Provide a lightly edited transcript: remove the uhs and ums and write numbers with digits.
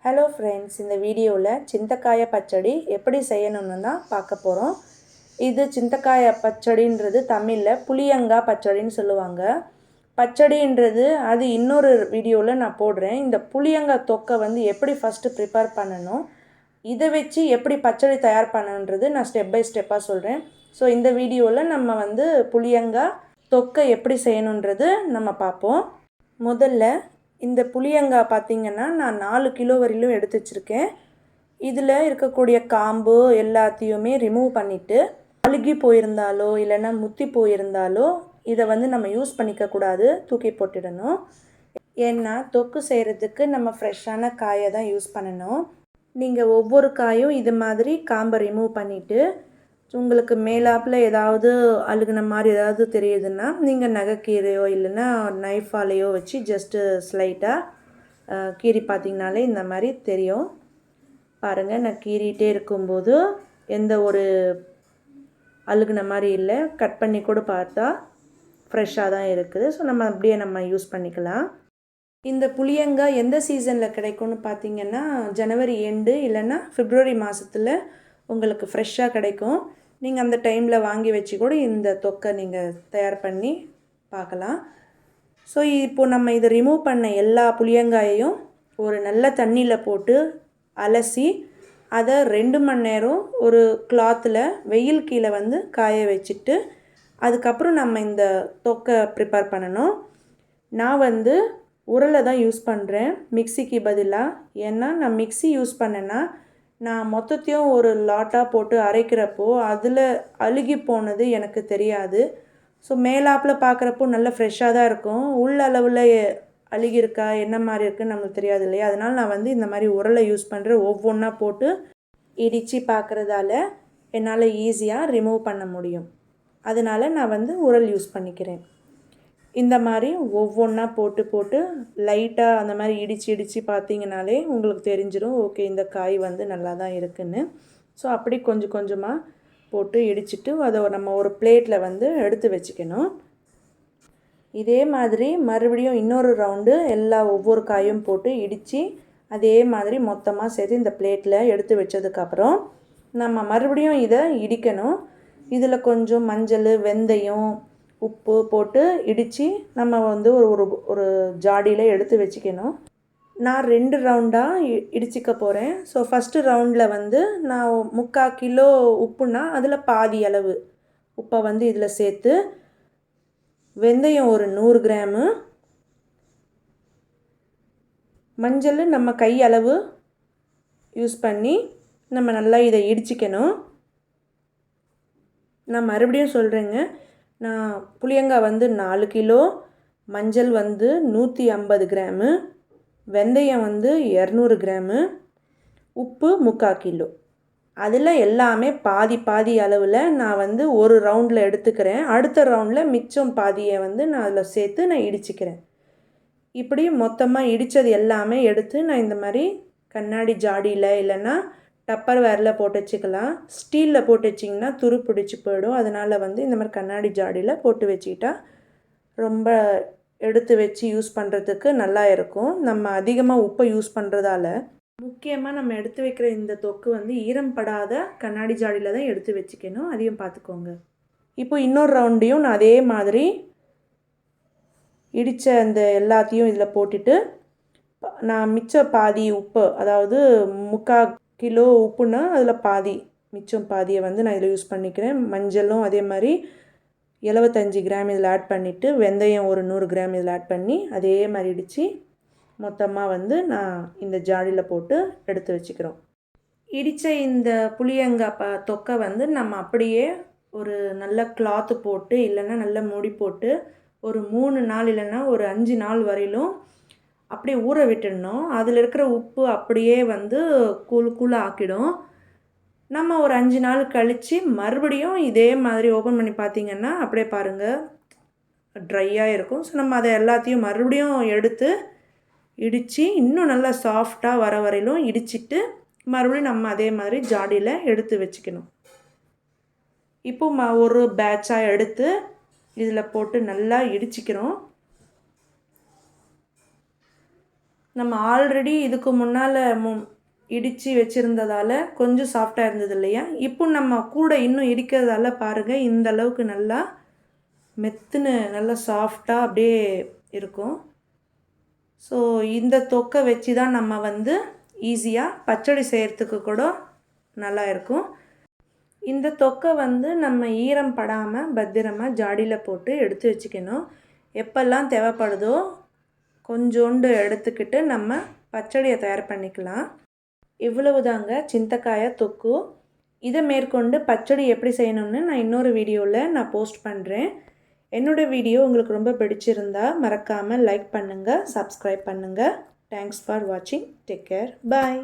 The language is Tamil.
ஹலோ ஃப்ரெண்ட்ஸ், இந்த வீடியோவில் சிந்தக்காய பச்சடி எப்படி செய்யணும்னு தான் பார்க்க போகிறோம். இது சிந்தக்காய பச்சடின்றது தமிழில் புளியங்கா பச்சடின்னு சொல்லுவாங்க. பச்சடின்றது அது இன்னொரு வீடியோவில் நான் போடுறேன். இந்த புளியங்காய் தொக்கை வந்து எப்படி ஃபஸ்ட்டு ப்ரிப்பேர் பண்ணணும், இதை வச்சு எப்படி பச்சடி தயார் பண்ணணுன்றது நான் ஸ்டெப் பை ஸ்டெப்பாக சொல்கிறேன். ஸோ இந்த வீடியோவில் நம்ம வந்து புளியங்காய் தொக்கை எப்படி செய்யணுன்றது நம்ம பார்ப்போம். முதல்ல இந்த புளியங்காய் பார்த்திங்கன்னா நான் 4 கிலோ வரையிலும் எடுத்து வச்சுருக்கேன். இதில் இருக்கக்கூடிய காம்பு எல்லாத்தையுமே ரிமூவ் பண்ணிவிட்டு, அழுகி போயிருந்தாலோ இல்லைன்னா முத்தி போயிருந்தாலோ இதை வந்து நம்ம யூஸ் பண்ணிக்கக்கூடாது, தூக்கி போட்டுடணும். ஏன்னா தொக்கு செய்கிறதுக்கு நம்ம ஃப்ரெஷ்ஷான காயை தான் யூஸ் பண்ணணும். நீங்கள் ஒவ்வொரு காயும் இது மாதிரி காம்பை ரிமூவ் பண்ணிவிட்டு, உங்களுக்கு மேலாப்பில் ஏதாவது அழுகுன மாதிரி ஏதாவது தெரியுதுன்னா நீங்கள் நகைக்கீரையோ இல்லைன்னா நைஃபாலேயோ வச்சு ஜஸ்ட்டு ஸ்லைட்டாக கீறி பார்த்திங்கனாலே இந்த மாதிரி தெரியும். பாருங்கள், நான் கீறிகிட்டே இருக்கும்போது எந்த ஒரு அழுகுன மாதிரி இல்லை. கட் பண்ணி கூட பார்த்தா ஃப்ரெஷ்ஷாக தான் இருக்குது. ஸோ நம்ம அப்படியே நம்ம யூஸ் பண்ணிக்கலாம். இந்த புளியங்காய் எந்த சீசனில் கிடைக்கும்னு பார்த்திங்கன்னா ஜனவரி எண்டு இல்லைன்னா பிப்ரவரி மாதத்தில் உங்களுக்கு ஃப்ரெஷ்ஷாக கிடைக்கும். நீங்கள் அந்த டைமில் வாங்கி வச்சு கூட இந்த தொக்கை நீங்கள் தயார் பண்ணி பார்க்கலாம். ஸோ இப்போது நம்ம இதை ரிமூவ் பண்ண எல்லா புளியங்காயையும் ஒரு நல்ல தண்ணியில் போட்டு அலசி அதை 2 மணி நேரம் ஒரு கிளாத்தில் வெயில் கீழே வந்து காய வச்சுட்டு அதுக்கப்புறம் நம்ம இந்த தொக்கை ப்ரிப்பேர் பண்ணணும். நான் வந்து உரலை தான் யூஸ் பண்ணுறேன் மிக்சிக்கு பதிலாக. ஏன்னா நான் மிக்சி யூஸ் பண்ணேன்னா நான் மொத்தத்தையும் ஒரு லாட்டாக போட்டு அரைக்கிறப்போ அதில் அழுகி போனது எனக்கு தெரியாது. ஸோ மேலாப்பில் பார்க்குறப்போ நல்ல ஃப்ரெஷ்ஷாக தான் இருக்கும். உள்ளளவில் அழுகியிருக்கா என்ன மாதிரி இருக்குதுன்னு நம்மளுக்கு தெரியாது இல்லையா. அதனால் நான் வந்து இந்த மாதிரி உரலை யூஸ் பண்ணுறேன். ஒவ்வொன்றா போட்டு இடித்து பார்க்குறதால என்னால் ஈஸியாக ரிமூவ் பண்ண முடியும். அதனால் நான் வந்து உரல் யூஸ் பண்ணிக்கிறேன். இந்த மாதிரி ஒவ்வொன்றா போட்டு லைட்டாக அந்த மாதிரி இடித்து பார்த்திங்கனாலே உங்களுக்கு தெரிஞ்சிடும், ஓகே இந்த காய் வந்து நல்லா தான் இருக்குதுன்னு. ஸோ அப்படி கொஞ்சம் கொஞ்சமாக போட்டு இடிச்சிட்டு அதை நம்ம ஒரு பிளேட்டில் வந்து எடுத்து வச்சுக்கணும். இதே மாதிரி மறுபடியும் இன்னொரு ரவுண்டு ஒவ்வொரு காயும் போட்டு இடித்து அதே மாதிரி மொத்தமாக சேர்த்து இந்த பிளேட்டில் எடுத்து வச்சதுக்கப்புறம் நம்ம மறுபடியும் இதை இடிக்கணும். இதில் கொஞ்சம் மஞ்சள், வெந்தயம், உப்பு போட்டு இடித்து நம்ம வந்து ஒரு ஜாடியில் எடுத்து வச்சுக்கணும். நான் 2 ரவுண்டாக இடிச்சிக்க போகிறேன். ஸோ ஃபஸ்ட்டு ரவுண்டில் வந்து நான் 3/4 கிலோ உப்புனா அதில் பாதி அளவு உப்பை வந்து இதில் சேர்த்து, வெந்தயம் ஒரு 100 கிராமு, மஞ்சள் நம்ம கை அளவு யூஸ் பண்ணி நம்ம நல்லா இதை இடிச்சிக்கணும். நான் மறுபடியும் சொல்கிறேங்க, நான் புளியங்காய் வந்து 4 கிலோ, மஞ்சள் வந்து 150 கிராமு, வெந்தயம் வந்து 200 கிராமு, உப்பு 3/4 கிலோ. அதில் எல்லாமே பாதி அளவில் நான் வந்து ஒரு ரவுண்டில் எடுத்துக்கிறேன். அடுத்த ரவுண்டில் மிச்சம் பாதியை வந்து நான் அதில் சேர்த்து நான் இடிச்சிக்கிறேன். இப்படி மொத்தமாக இடித்தது எல்லாமே எடுத்து நான் இந்த மாதிரி கண்ணாடி ஜாடியில் இல்லைன்னா டப்பர் வேரில் போட்டு வச்சுக்கலாம். ஸ்டீலில் போட்டு வச்சிங்கன்னா துரு பிடிச்சி போயிடும். அதனால் வந்து இந்த மாதிரி கண்ணாடி ஜாடியில் போட்டு வச்சுக்கிட்டா ரொம்ப எடுத்து வச்சு யூஸ் பண்ணுறதுக்கு நல்லா இருக்கும். நம்ம அதிகமாக உப்பை யூஸ் பண்ணுறதால முக்கியமாக நம்ம எடுத்து வைக்கிற இந்த தொக்கு வந்து ஈரம் படாத கண்ணாடி ஜாடியில் தான் எடுத்து வச்சுக்கணும். அதையும் பார்த்துக்கோங்க. இப்போ இன்னொரு ரவுண்டையும் நான் அதே மாதிரி இடித்த அந்த எல்லாத்தையும் இதில் போட்டுட்டு நான் மிச்ச பாதி உப்பு, அதாவது 3/4 கிலோ உப்புன்னா அதில் பாதி, மிச்சம் பாதியை வந்து நான் இதில் யூஸ் பண்ணிக்கிறேன். மஞ்சளும் அதே மாதிரி 75 கிராம் இதில் ஆட் பண்ணிவிட்டு, வெந்தயம் ஒரு 100 கிராம் இதில் ஆட் பண்ணி அதே மாதிரி இடித்து மொத்தமாக வந்து நான் இந்த ஜாடியில் போட்டு எடுத்து வச்சுக்கிறோம். இடித்த இந்த புளியங்காய் தொக்கை வந்து நம்ம அப்படியே ஒரு நல்ல கிளாத்து போட்டு இல்லைன்னா நல்ல மூடி போட்டு ஒரு 3 நாள் இல்லைன்னா ஒரு 5 நாள் வரையிலும் அப்படியே ஊற விட்டுடணும். அதில் இருக்கிற உப்பு அப்படியே வந்து கூழ் ஆக்கிடும். நம்ம ஒரு 5 நாள் கழித்து மறுபடியும் இதே மாதிரி ஓப்பன் பண்ணி பார்த்திங்கன்னா அப்படியே பாருங்கள் ட்ரையாக இருக்கும். ஸோ நம்ம அதை எல்லாத்தையும் மறுபடியும் எடுத்து இடித்து இன்னும் நல்லா சாஃப்டாக வர வரையிலும் இடிச்சிட்டு மறுபடியும் நம்ம அதே மாதிரி ஜாடியில் எடுத்து வச்சுக்கணும். இப்போ ஒரு பேட்சாக எடுத்து இதில் போட்டு நல்லா இடிச்சிக்கிறோம். நம்ம ஆல்ரெடி இதுக்கு முன்னால் இடித்து வச்சுருந்ததால் கொஞ்சம் சாஃப்டாக இருந்தது இல்லையா? இப்போ நம்ம கூட இன்னும் இடிக்கிறதால பாருங்கள், இந்த அளவுக்கு நல்லா மெத்துன்னு நல்லா சாஃப்டாக அப்படியே இருக்கும். ஸோ இந்த தொக்கை வச்சு தான் நம்ம வந்து ஈஸியாக பச்சடி செய்கிறதுக்கு கூட நல்லா இருக்கும். இந்த தொக்கை வந்து நம்ம ஈரம் படாமல் பத்திரமாக ஜாடியில் போட்டு எடுத்து வச்சுக்கணும். எப்பெல்லாம் தேவைப்படுதோ கொஞ்சோண்டு எடுத்துக்கிட்டு நம்ம பச்சடியை தயார் பண்ணிக்கலாம். இவ்வளவு தாங்க சிந்தக்காய தொக்கு. இதை மேற்கொண்டு பச்சடி எப்படி செய்யணும்னு நான் இன்னொரு வீடியோவில் நான் போஸ்ட் பண்ணுறேன். என்னோடய வீடியோ உங்களுக்கு ரொம்ப பிடிச்சிருந்தா மறக்காமல் லைக் பண்ணுங்கள், சப்ஸ்கிரைப் பண்ணுங்கள். தேங்க்ஸ் ஃபார் வாட்சிங். Take care. பாய்.